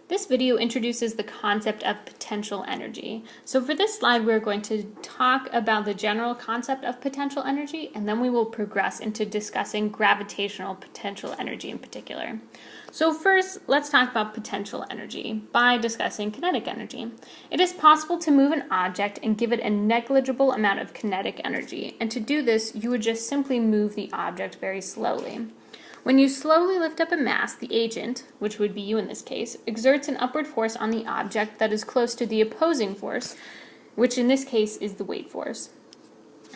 This video introduces the concept of potential energy. So for this slide, we're going to talk about the general concept of potential energy, and then we will progress into discussing gravitational potential energy in particular. So first, let's talk about potential energy by discussing kinetic energy. It is possible to move an object and give it a negligible amount of kinetic energy, and to do this, you would just simply move the object very slowly. When you slowly lift up a mass, the agent, which would be you in this case, exerts an upward force on the object that is close to the opposing force, which in this case is the weight force.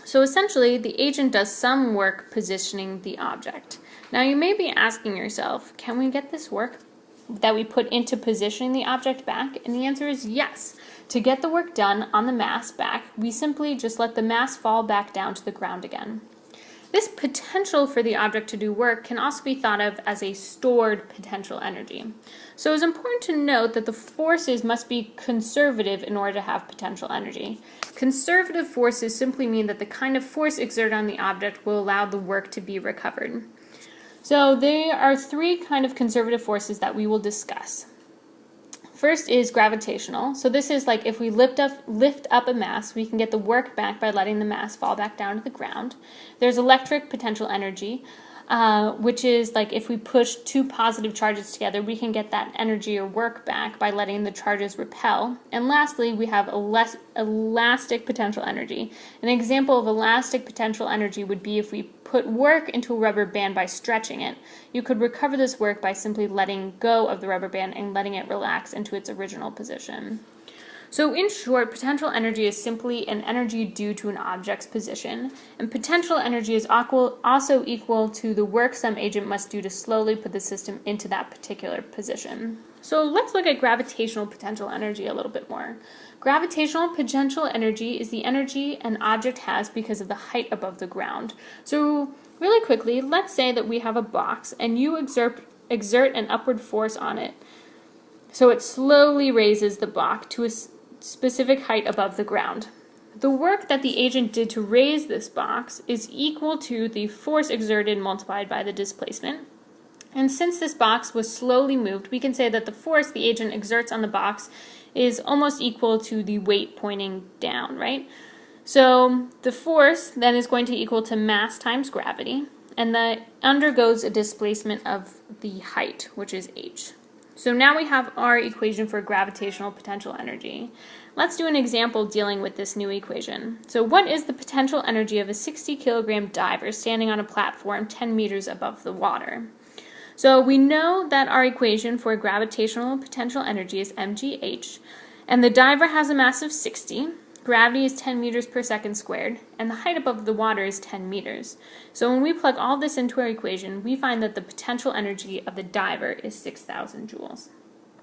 So essentially, the agent does some work positioning the object. Now you may be asking yourself, can we get this work that we put into positioning the object back? And the answer is yes. To get the work done on the mass back, we simply just let the mass fall back down to the ground again. This potential for the object to do work can also be thought of as a stored potential energy. So it's important to note that the forces must be conservative in order to have potential energy. Conservative forces simply mean that the kind of force exerted on the object will allow the work to be recovered. So there are three kind of conservative forces that we will discuss. First is gravitational. So this is like if we lift up a mass, we can get the work back by letting the mass fall back down to the ground. There's electric potential energy, which is like if we push two positive charges together, we can get that energy or work back by letting the charges repel. And lastly, we have elastic potential energy. An example of elastic potential energy would be if we put work into a rubber band by stretching it. You could recover this work by simply letting go of the rubber band and letting it relax into its original position. So in short, potential energy is simply an energy due to an object's position, and potential energy is also equal to the work some agent must do to slowly put the system into that particular position. So let's look at gravitational potential energy a little bit more. Gravitational potential energy is the energy an object has because of the height above the ground. So really quickly, let's say that we have a box and you exert an upward force on it. So it slowly raises the box to a specific height above the ground. The work that the agent did to raise this box is equal to the force exerted multiplied by the displacement. And since this box was slowly moved, we can say that the force the agent exerts on the box is almost equal to the weight pointing down, right? So the force then is going to equal to mass times gravity, and that undergoes a displacement of the height, which is h. So now we have our equation for gravitational potential energy. Let's do an example dealing with this new equation. So what is the potential energy of a 60-kilogram diver standing on a platform 10 meters above the water? So we know that our equation for gravitational potential energy is mgh, and the diver has a mass of 60, gravity is 10 meters per second squared, and the height above the water is 10 meters. So when we plug all this into our equation, we find that the potential energy of the diver is 6,000 joules.